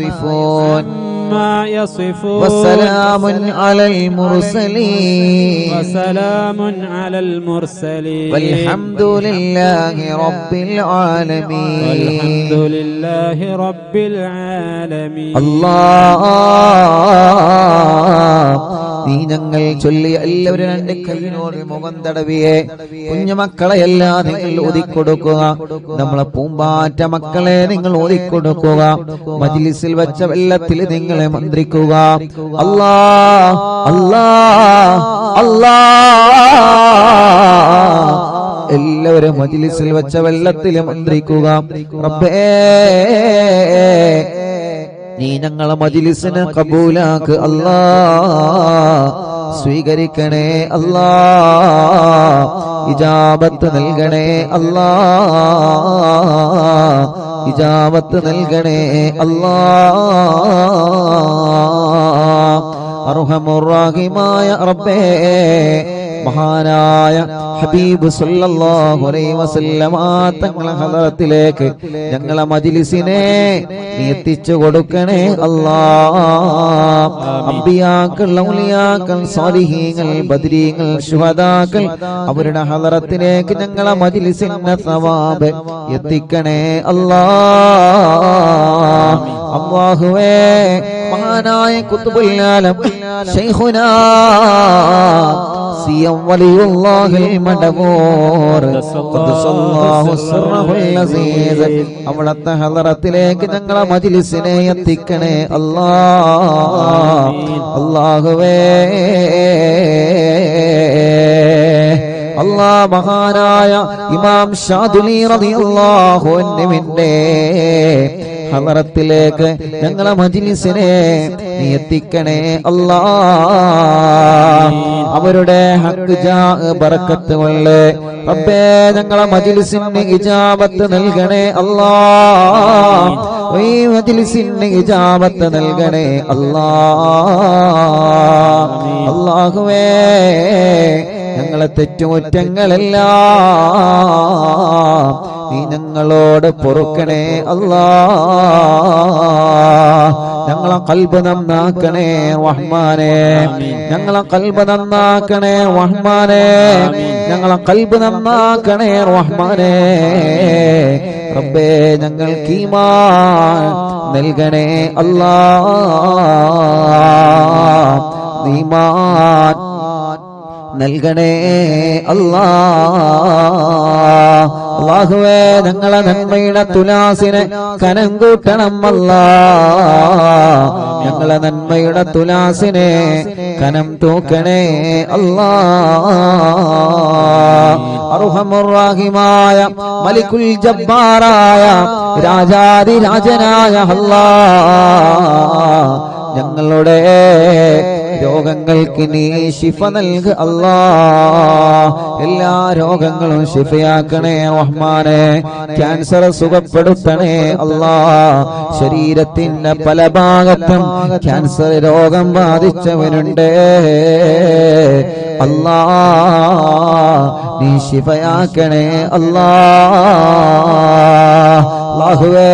S2: ما يصفون
S1: وسلام على المرسلين
S2: وسلام على المرسلين
S1: والحمد لله رب العالمين.
S2: والحمد لله رب العالمين.
S1: الله നീ ഞങ്ങൾ ചൊല്ലി എല്ലാവരും രണ്ട് കൈയിനോട് മുഖം തടവിയെ കുഞ്ഞുമക്കളെല്ലാം നിങ്ങൾ ഒതുക്കൊടുക്കുക. നമ്മളെ പൂമ്പാറ്റ മക്കളെ നിങ്ങൾ ഒതുക്കൊടുക്കുക. മജ്ലിസിൽ വെച്ച വെള്ളത്തിൽ നിങ്ങളെ മന്ത്രിക്കുക. അല്ലാ അല്ലാ അല്ലാ എല്ലാവരും മജ്ലിസിൽ വെച്ച വെള്ളത്തിൽ മന്ത്രിക്കുക. റബ്ബേ നീ ഞങ്ങളെ മജ്ലിസിനെ കബൂലാക്ക് അല്ലാ. സ്വീകരിക്കണേ അല്ലാ. ഇജാബത്ത് നൽകണേ അല്ലാ. ഇജാബത്ത് നൽകണേ അല്ലാ. അർഹമുർ റഹീമായ റബ്ബേ മഹാനായ ഹബീബ് സല്ലല്ലാഹു അലൈഹി വസല്ലമ തങ്ങളെ ഹദറത്തിലേക്ക് ഞങ്ങളെ മജ്ലിസിനെ നീ എത്തിച്ചു കൊടുക്കണേ അല്ലാഹ്. അംബിയാക്കൾ, ഔലിയാക്കൾ, സാലിഹീങ്ങൾ, ബദരീങ്ങൾ, ശുഹദാക്കൾ അവരുടെ ഹദറത്തിലേക്ക് ഞങ്ങളെ മജ്ലിസിന്റെ സവാബ് എത്തിക്കണേ അല്ലാഹ്. അല്ലാഹുവേ മഹാനായ ഖുത്ബുൽ ആലം ശൈഖുനാ സിയം വലിയുല്ലാഹിൽ മടമൂർ ഖദ്ദസല്ലാഹു സിർറഹുൽ അസീസ് അവിടുത്തെ ഹദറത്തിലേക്ക് ഞങ്ങളെ മജ്ലിസിനെ എത്തിക്കണേ അല്ലാഹ്. അല്ലാഹുവേ അല്ലാഹ് മഹാനായ ഇമാം ഷാദുലി റളിയല്ലാഹു അൻഹുവിന്റെ ഹദറത്തിലേക്ക് ഞങ്ങളെ മജ്ലിസിനെ നീ എത്തിക്കണേ അല്ലാഹ്. അവരുടെ ഹക്ക് ജാ ബറക്കത്ത് കൊണ്ട് റബ്ബേ ഞങ്ങളെ മജ്ലിസിന് ഇജാബത്ത് നൽകണേ അല്ലാഹ്. ഈ മജ്ലിസിന് ഇജാബത്ത് നൽകണേ അല്ലാഹ്. അല്ലാഹുവേ ഞങ്ങളെ തെറ്റുകുറ്റങ്ങളെല്ലാം നീ ഞങ്ങളോട് പൊറുക്കണേ അല്ലാഹ്. ഞങ്ങളെ ഖൽബ് നന്നാക്കണേ റഹ്മാനേ. ഞങ്ങളെ ഖൽബ് നന്നാക്കണേ റഹ്മാനേ. ഞങ്ങളെ ഖൽബ് നന്നാക്കണേ റഹ്മാനേ. റബ്ബേ ഞങ്ങൾക്ക് ഈമാൻ നൽകണേ അല്ലാഹ്. ഈമാൻ നൽകണേ അല്ലാഹ്. അല്ലാഹുവേ ഞങ്ങളെ നന്മയുടെ തുലാസിനെ കനം കൂട്ടണം അല്ലാ. ഞങ്ങളെ നന്മയുടെ തുലാസിനെ കനം തൂക്കണേ അല്ലാ. അർഹമുർ റഹീമായ മലിക്കുൽ ജബ്ബാറായ രാജാധിരാജനായ അല്ലാഹ് ഞങ്ങളുടെ രോഗങ്ങൾക്ക് നീ ശിഫ നൽക് അല്ലാഹ്. എല്ലാ രോഗങ്ങളും ശിഫയാക്കണേ റഹ്മാനെ. ക്യാൻസർ സുഖപ്പെടുത്തണേ അല്ലാഹ്. ശരീരത്തിന്റെ പല ഭാഗത്തും ക്യാൻസർ രോഗം ബാധിച്ചവരുണ്ട് അല്ലാഹ്, നീ ശിഫയാക്കണേ അല്ലാഹ്. അല്ലാഹുവേ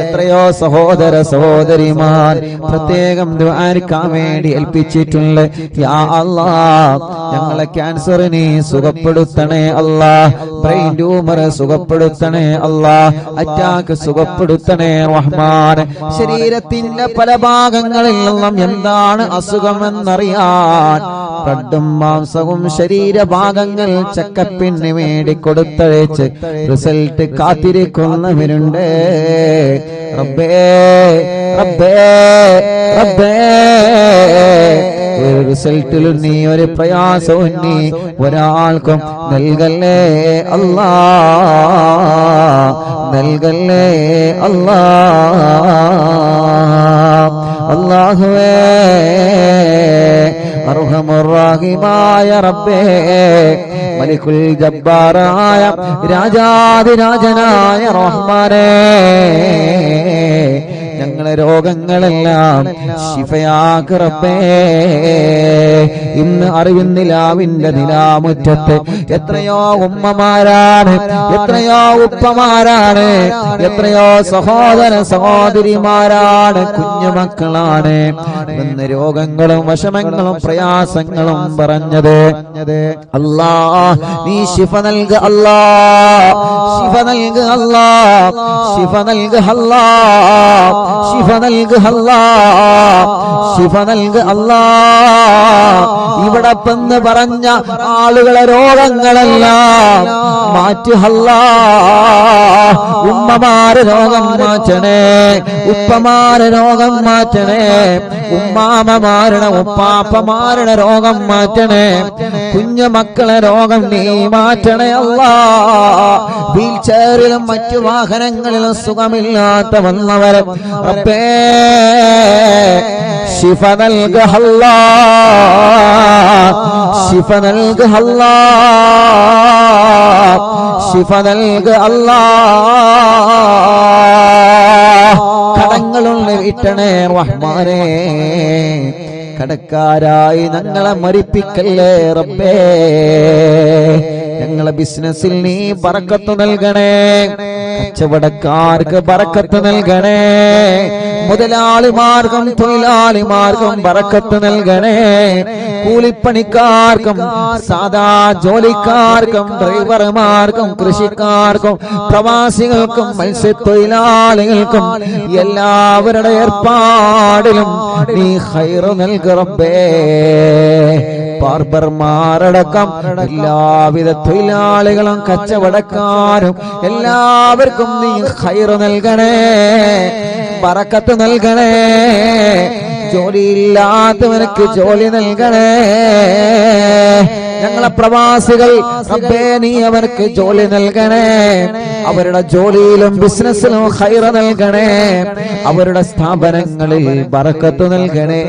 S1: എത്രയോ സഹോദര സഹോദരിമാർ പ്രത്യേകം ദുആക്കാൻ വേണ്ടി ഏൽപ്പിച്ചിട്ടുണ്ട്. യാ അല്ലാഹ് ഞങ്ങളെ ക്യാൻസർ നീ സുഖപ്പെടുത്തണേ അല്ലാഹ്. ബ്രെയിൻ ട്യൂമർ സുഖപ്പെടുത്തണേ അല്ലാഹ്. അറ്റാക്ക് സുഖപ്പെടുത്തണേ റഹ്മാൻ. ശരീരത്തിന്റെ പല ഭാഗങ്ങളിൽ നിന്നും എന്താണ് അസുഖമെന്നറിയാൻ ബ്ലഡും മാംസവും ശരീരഭാഗങ്ങൾ ചെക്കപ്പിന് വേണ്ടി കൊടുത്തയച്ച് റിസൾട്ട് കാത്തിരിക്കുന്നവരുണ്ട്. റബ്ബേ റബ്ബേ റബ്ബേ ഒരു റിസൾട്ടിലും നീ ഒരു പ്രയാസവും നീ ഒരാൾക്കും നൽകല്ലേ അല്ലാ, നൽകല്ലേ അല്ലാ. അല്ലാഹുവേ അർഹമുർ റഹീമായ റബ്ബേ മലിക്കുൽ ജബ്ബാറായ രാജാധിരാജനായ റഹ്മാനേ ഞങ്ങളെ രോഗങ്ങളെല്ലാം ശിഫയാക്ക് റബ്ബേ. ഇന്ന് അറിവിൻ നിലാവിന്റെ നിലാമുറ്റത്ത് എത്രയോ ഉമ്മമാരാണ്, എത്രയോ ഉപ്പമാരാണ്, എത്രയോ സഹോദര സഹോദരിമാരാണ്, കുഞ്ഞുമക്കളാണ് ഇന്ന് രോഗങ്ങളും വിഷമങ്ങളും പ്രയാസങ്ങളും പറഞ്ഞത്. അല്ലാ നീ ശിഫ നൽക അല്ലാ, ശിഫ നൽക അല്ലാ, ശിഫ നൽക അല്ലാ, ശിഫ നൽക അല്ലാ, ശിഫ നൽക അല്ലാ. ഇവിടെ പെന്ന് പറഞ്ഞ ആളുകളെ രോഗങ്ങളെല്ലാം മാറ്റി അല്ലാ. ഉമ്മമാരെ രോഗം മാറ്റണേ, ഉപ്പമാരെ രോഗം മാറ്റണേ, ഉമ്മാമമാരുടെ ഉപ്പാപ്പമാരുടെ രോഗം മാറ്റണേ, കുഞ്ഞു മക്കളെ രോഗം നീ മാറ്റണേ അല്ലാ. വീൽ ചെയറിലും മറ്റു വാഹനങ്ങളിലും സുഖമില്ലാത്ത വന്നവരെ റബ്ബേ ശിഫ നൽക അല്ലാ, ശിഫ നൽക അല്ലാ, ശിഫ നൽക അല്ലാ. കടങ്ങളുള്ള വീട്ടണേ റഹ്മാനേ, കടക്കാരായി ഞങ്ങളെ മരിപ്പിക്കല്ലേ റബ്ബേ. ഞങ്ങളെ ബിസിനസ്സിൽ നീ ബറക്കത്ത് നൽകണേ, കച്ചവടക്കാർക്ക് ബറക്കത്ത് നൽകണേ, മുതലാളിമാർക്കും തൊഴിലാളിമാർക്കും ബറക്കത്ത് നൽകണേ, കൂലിപ്പണിക്കാർക്കും സാധാ ജോലിക്കാർക്കും ഡ്രൈവർമാർക്കും കൃഷിക്കാർക്കും പ്രവാസികൾക്കും മത്സ്യത്തൊഴിലാളികൾക്കും എല്ലാവരുടെ ഏർപ്പാടിലും നീ ഖൈറ് നൽക റബ്ബേ. ബാർബർമാരടക്കം എല്ലാവിധ തൊഴിലാളികളും കച്ചവടക്കാരും എല്ലാവർക്കും നീ ഖൈറ് നൽകണേ, ബറക്കത്ത് നൽകണേ. ജോലിയില്ലാത്തവനക്ക് ജോലി നൽകണേ. ഞങ്ങളെ പ്രവാസികൾ റബ്ബേ നീ അവർക്ക് ജോലി നൽകണേ, അവരുടെ ജോലിയിലും ബിസിനസ്സിലും ഖൈറ് നൽകണേ, അവരുടെ സ്ഥാപനങ്ങളിൽ ബറക്കത്ത് നൽകണേ,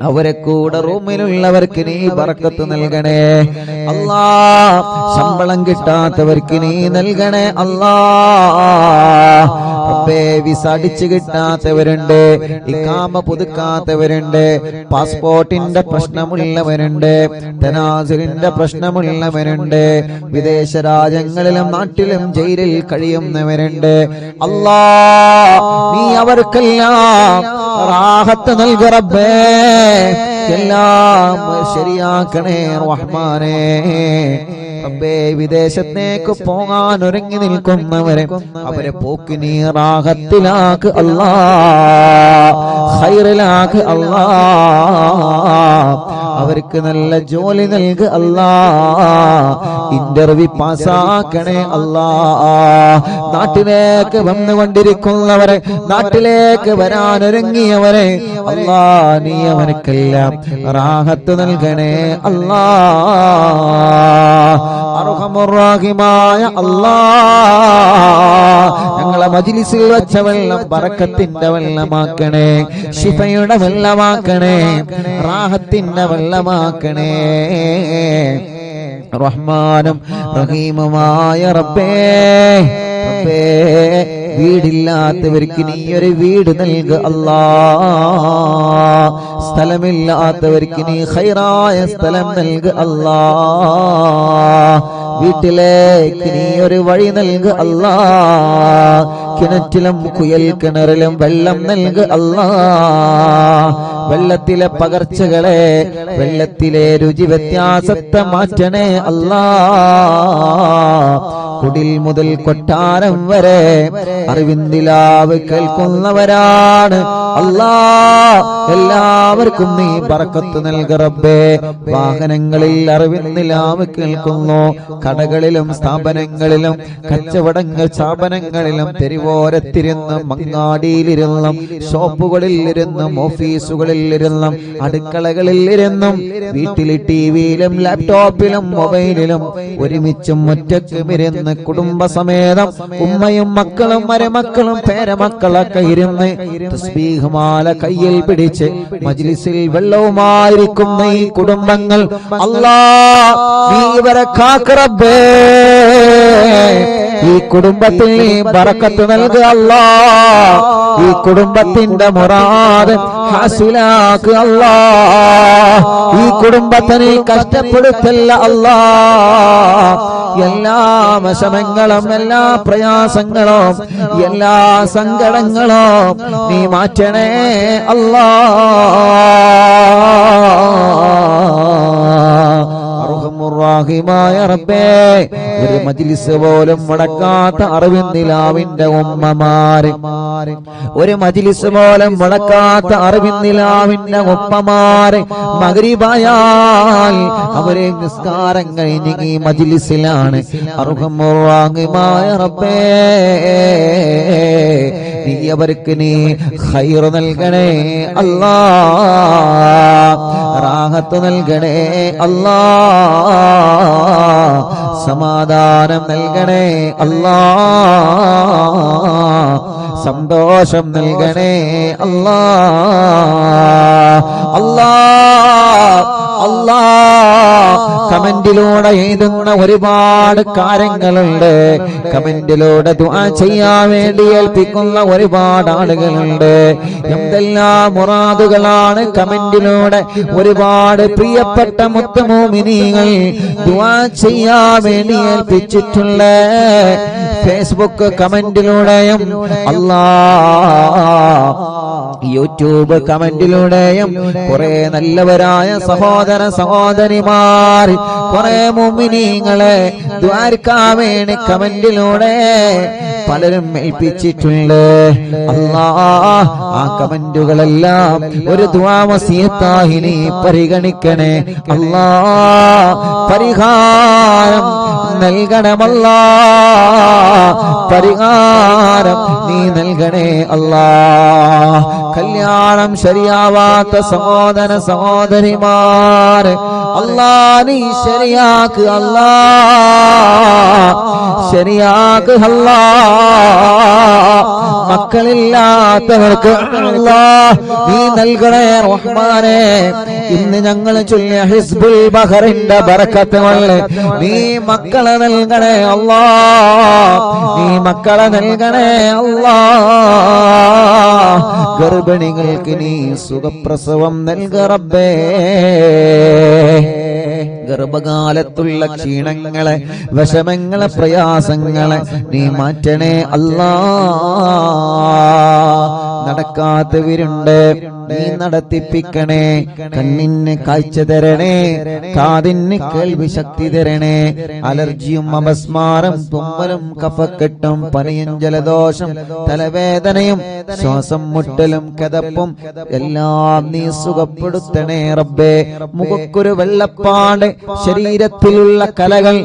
S1: അവരെ കൂടെ റൂമിലുള്ളവർക്ക് നീ ബറക്കത്ത് നൽകണേ അല്ലാ. ശമ്പളം കിട്ടാത്തവർക്ക് നീ നൽകണേ അല്ലാ. റബ്ബേ വിസ അടിച്ചു കിട്ടാത്തവരുണ്ട്, ഇഖാമ പുതുക്കാത്തവരുണ്ട്, പാസ്പോർട്ടിന്റെ പ്രശ്നമുള്ളവരുണ്ട്, തനാസിലിന്റെ പ്രശ്നമുള്ളവരുണ്ട്, വിദേശ രാജ്യങ്ങളിലും നാട്ടിലും ജയിലിൽ കഴിയുന്നവരുണ്ട്. അല്ലാ നീ അവർക്കെല്ലാം റാഹത്ത് നൽക റബ്ബേ, എല്ലാം ശരിയാക്കണേ റഹ്മാനേ. റബ്ബേ വിദേശത്തേക്ക് പോകാൻ ഒരുങ്ങി നിൽക്കുന്നവരെ അവരെ പോക്ക് നീ റാഹത്തിലാക്ക് അല്ലാ, ഖൈറിലാക്ക് അല്ലാ. അവർക്ക് നല്ല ജോലി നൽകു അല്ലാ. ഇന്റർവ്യൂ പാസ്സാക്കണേ അല്ലാ. നാട്ടിലേക്ക് വന്നുകൊണ്ടിരിക്കുന്നവരെ, നാട്ടിലേക്ക് വരാനൊരുങ്ങിയവരെ അല്ലാ, നീ അവനക്കെല്ലാം റാഹത്ത് നൽകണേ അല്ലാ. അർഹമുർ റഹീമായ അല്ലാ, ഞങ്ങളെ മജ്ലിസിൽ വെച്ച വെള്ളം ബറക്കത്തിന്റെ വെള്ളമാക്കണേ, ശിഫയുടെ വെള്ളമാക്കണേ, റാഹത്തിന്റെ വെള്ളമാക്കണേ. റഹ്മാനും റഹീമുമായ റബ്ബേ, റബ്ബേ, വീടില്ലാത്തവർക്ക് നീ ഒരു വീട് നൽകു അല്ലാ. സ്ഥലമില്ലാത്തവർക്ക് നീ ഖൈറായ സ്ഥലം നൽകു അല്ലാ. വീട്ടിലേക്ക് നീ ഒരു വഴി നൽകു അല്ലാ. കിണറ്റിലും കുയൽ കിണറിലും വെള്ളം നൽകു അല്ലാ. വെള്ളത്തിലെ പകർച്ചകളെ, വെള്ളത്തിലെ രുചി വ്യത്യാസത്തെ മാറ്റണേ അല്ലാ. കുടിൽ മുതൽ കൊട്ടാരം വരെ അറിവിന്ദിലാവ് കേൾക്കുന്നവരാണ് അല്ലാ. എല്ലാവർക്കും നീ ബറക്കത്ത് നൽക റബ്ബേ. വാഹനങ്ങളിൽ അറിവിന്ദിലാവ് കേൾക്കുന്നു, കടകളിലും സ്ഥാപനങ്ങളിലും കച്ചവടങ്ങൾ സ്ഥാപനങ്ങളിലും തെരുവോരത്തിരുന്നും മങ്ങാടിയിലിരുന്നും ഷോപ്പുകളിൽ ഇരുന്നും ഓഫീസുകളിൽ ഇരുന്നും അടുക്കളകളിൽ ഇരുന്നും വീട്ടിൽ ടിവിയിലും ലാപ്ടോപ്പിലും മൊബൈലിലും ഒരുമിച്ചും ഒറ്റക്കും ഇരുന്ന് കുടുംബസമേതം ഉമ്മയും മക്കളും മരുമക്കളും പേരമക്കളൊക്കെ ഇരുന്ന് തസ്ബീഹ് മാല കയ്യിൽ പിടിച്ച് മജ്ലിസിൽ വെള്ളവുമായിരിക്കുന്ന ഈ കുടുംബങ്ങൾ അല്ലാ, നീ ഇവരെ കാക്ക് റബ്ബേ. ഈ കുടുംബത്തിൽ നീ ബറക്കത്ത് നൽകുക അല്ലാ. ഈ കുടുംബത്തിന്റെ മുറാദ് ഹാസിലാക്കുക അല്ലാ. ഈ കുടുംബത്തെ നീ കഷ്ടപ്പെടുത്തല്ല അല്ലാ. എല്ലാ വിഷമങ്ങളും, എല്ലാ പ്രയാസങ്ങളും, എല്ലാ സങ്കടങ്ങളും നീ മാറ്റണേ അല്ലാ. റഹീമായ റബ്ബേ, ഒരു മജ്ലിസ് പോലും മുടക്കാത്ത അറിവിന്ദിലാവിന്റെ ഉമ്മമാര്, ഒരു മജ്ലിസ് പോലും മുടക്കാത്ത അറിവിന്ദിലാവിന്റെ ഉപ്പമാര് മഗ്രിബായാൽ അവരെ നിസ്കാരം കഴിഞ്ഞ് ഈ മജ്ലിസിലാണ്. റഹീമായ റബ്ബേ, നീ അവർക്ക് നീ ഖൈർ നൽകണേ അല്ലാ. റാഹത്ത് നൽകണേ അല്ലാ. സമാധാനം നൽകണേ അല്ലാ. സന്തോഷം നൽകണേ അല്ലാ. അല്ലാ, അല്ലാ, കമന്റിലൂടെ എഴുതുന്ന ഒരുപാട് കാര്യങ്ങളുണ്ട്. കമന്റിലൂടെ ദുആ ചെയ്യാൻ വേണ്ടി ഏൽപ്പിക്കുന്ന ഒരുപാട് ആളുകളുണ്ട്. എന്തെല്ലാം മുറാദുകളാണ് കമന്റിലൂടെ ഒരുപാട് പ്രിയപ്പെട്ട മുത്തുമോമിനീങ്ങൾ ദുആ ചെയ്യാൻ വേണ്ടി ഏൽപ്പിച്ചിട്ടുള്ള. ഫേസ്ബുക്ക് കമന്റിലൂടെയും അല്ലാ, യൂട്യൂബ് കമന്റിലൂടെയും കുറെ നല്ലവരായ സഹോദര സഹോദരിമാർ, കുറെ മുഅ്മിനീങ്ങളെ ദുആർക്കാൻ വേണ്ടി കമന്റിലൂടെ പലരും ഏൽപ്പിച്ചിട്ടുണ്ട്. അല്ലാ, ആ കമന്റുകളെല്ലാം ഒരു ദുആ വസിയത്തായി നീ പരിഗണിക്കണേ അല്ലാ. പരിഹാരം നൽകണമല്ലാ. പരിഹാരം നീ നൽകണേ അല്ലാ. കല്യാണം ശരിയാവാത്ത സഹോദര സഹോദരിമാര് അല്ലാ, നീ ശരിയാക്ക് അല്ലാ. ശരിയാക്ക് അല്ലാ. മക്കളില്ലാത്തവർക്ക് അല്ലാ നീ നൽകണേ റഹ്മാനേ. ഇന്ന് ഞങ്ങൾ ചൊല്ലിയ ഹിസ്ബുൽ ബഹറിന്റെ ബറക്കത്ത് കൊണ്ട് നീ മക്കളെ നൽകണേ അല്ലാ. നീ മക്കളെ നൽകണേ അല്ലാ. ഗർഭിണികൾക്ക് നീ സുഖപ്രസവം നൽക റബ്ബേ. ഗർഭകാലത്തുള്ള ക്ഷീണങ്ങളെ, വിഷമങ്ങളെ, പ്രയാസങ്ങളെ നീ മാറ്റണേ അല്ലാ. നടക്കാത്തവരുണ്ട്, നീ നടത്തിപ്പിക്കണേ. കണ്ണിന് കാഴ്ച തരണേ, കാതിന് കേൾവി ശക്തി തരണേ. അലർജിയും അപസ്മാരം, തുമ്മലും കഫക്കെട്ടും പനിയും ജലദോഷം തലവേദനയും ശ്വാസം മുട്ടലും കിതപ്പും എല്ലാം നീ സുഖപ്പെടുത്തണേ റബ്ബേ. മുഖക്കൊരു വെള്ളപ്പാട്, ശരീരത്തിലുള്ള കലകൾ,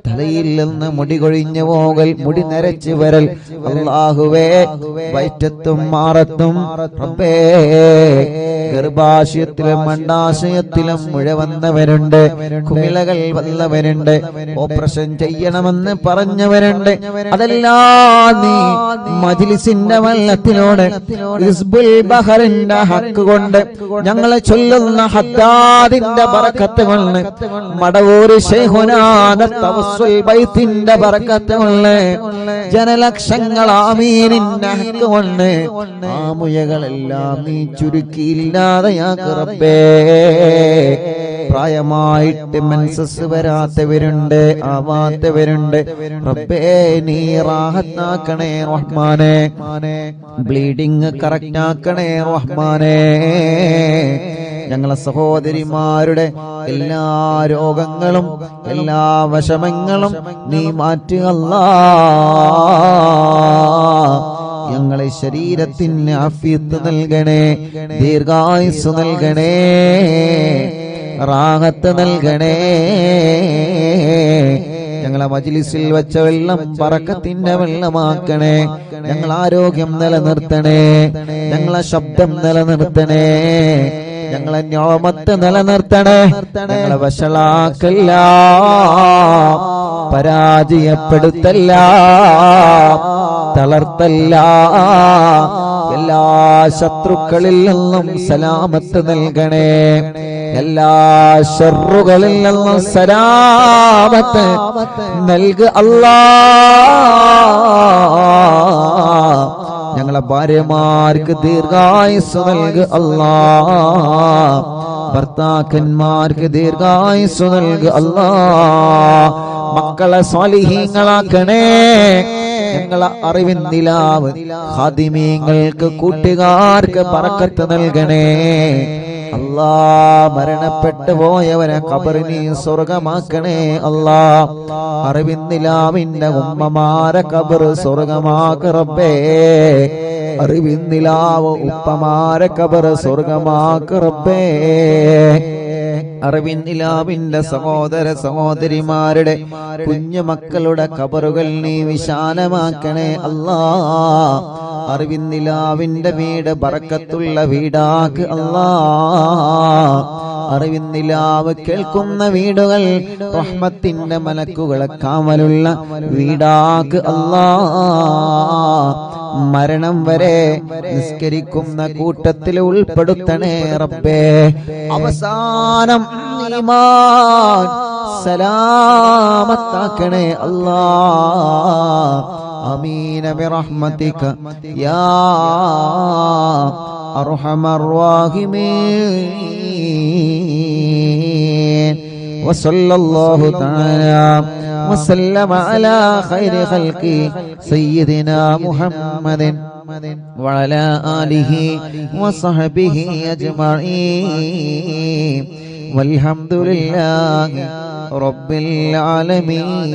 S1: തലയിൽ നിന്ന് മുടി കൊഴിഞ്ഞു പോകൽ, മുടി നരച്ചു വരൽ, അല്ലാഹുവേ വയറ്റത്തും മാറത്തും റബ്ബേ. ഗർഭാശയത്തിലും അണ്ഡാശയത്തിലും മുഴ വന്നവരുണ്ട്, കുമിളകൾ വന്നവരുണ്ട്, ഓപ്പറേഷൻ ചെയ്യണമെന്ന് പറഞ്ഞവരുണ്ട്. അതെല്ലാം നീ മജ്ലിസിന്റെ വല്ലത്തിലൂടെ ഹിസ്ബുൽ ബഹറിന്റെ ഹക്ക് കൊണ്ട്, ഞങ്ങളെ ചൊല്ലുന്ന ഹദ്ദാദിന്റെ ബറക്കത്ത് കൊണ്ട്, മടവൂർ ശൈഖുനാന്റെ തവസ്സുൽ ബൈത്തിന്റെ ബറക്കത്ത് കൊണ്ട്, ജനലക്ഷങ്ങൾ ആമീനിന്റെ ഹക്ക് കൊണ്ട് ആ മുയകളെല്ലാം നീ ചുരുക്കിയില്ലാതെയാക്ക് റബ്ബേ. പ്രായമായിട്ട് മെൻസസ് വരാത്തവരുണ്ട്, ആവാത്തവരുണ്ട് റബ്ബേ, നീ റാഹത്താക്കണേ റഹ്മാനെ. ബ്ലീഡിങ് കറക്റ്റ് ആക്കണേ റഹ്മാനെ. ഞങ്ങളെ സഹോദരിമാരുടെ എല്ലാ രോഗങ്ങളും എല്ലാ വിഷമങ്ങളും നീ മാറ്റുക അല്ലാഹ്. ഞങ്ങളെ ശരീരത്തിന് ആഫിയത്ത് നൽകണേ, ദീർഘായുസ് നൽകണേ, റാഹത്ത് നൽകണേ. ഞങ്ങളെ മജ്ലിസിൽ വെച്ച വെള്ളം ബറക്കത്തിന്റെ വെള്ളമാക്കണേ. ഞങ്ങൾ ആരോഗ്യം നിലനിർത്തണേ, ഞങ്ങളെ ശബ്ദം നിലനിർത്തണേ, ഞങ്ങളെ നിഅമത്ത് നിലനിർത്തണേ. ഞങ്ങളെ വഷളാക്കല്ല, പരാജയപ്പെടുത്തല്ല, തളർത്തല്ല. എല്ലാ ശത്രുക്കളിൽ നിന്നും സലാമത്ത് നൽകണേ, എല്ലാ ശർറുകളിൽ നിന്നും സലാമത്ത് നൽകു അല്ലാഹ്. ഞങ്ങളെ ഭാര്യമാർക്ക് ദീർഘായുസ് നൽകു അല്ലാഹ്. ഭർത്താക്കന്മാർക്ക് ദീർഘായുസ് നൽകു അല്ലാഹ്. മക്കളെ സ്വാലിഹീങ്ങളാക്കണേ. ഞങ്ങളെ അറിവിൻ നിലാവ് ഖാദിമീങ്ങൾക്ക് കൂട്ടുകാർക്ക് ബറക്കത്ത് നൽകണേ അല്ലാ. മരണപ്പെട്ടു പോയവരെ ഖബറിനെ സ്വർഗമാക്കണേ അല്ലാ. അറിവിൻ നിലാവിന്റെ ഉമ്മമാരെ ഖബർ സ്വർഗമാക്ക് റബ്ബേ. അറിവിൻ നിലാവ് ഉപ്പമാരെ ഖബർ സ്വർഗമാക്ക് റബ്ബേ. അറിവിൻ നിലാവിന്റെ സഹോദര സഹോദരിമാരുടെ കുഞ്ഞു മക്കളുടെ ഖബറുകൾ നീ വിശാലമാക്കണേ അല്ലാ. അറിവിൻ നിലാവിന്റെ വീട് ബറക്കത്തുള്ള വീടാക്ക് അല്ലാ. അറിവിൻ നിലാവ് കേൾക്കുന്ന വീടുകൾ റഹ്മത്തിന്റെ മലക്കുകളെ കാവലുള്ള വീടാക്ക് അല്ലാ. മരണം വരെ നിസ്കരിക്കുന്ന കൂട്ടത്തിൽ ഉൾപ്പെടുത്തണേ റബ്ബേ. അവസാനം ഈമാൻ സലാമത്താക്കണേ അല്ലാ. ആമീൻ ബിറഹ്മതിക യാ അർഹമർ റഹീമീൻ. വസല്ലല്ലാഹു തആല وسلم على خير خلقه سيدنا محمد وعلى آله وصحبه أجمعين والحمد لله رب العالمين.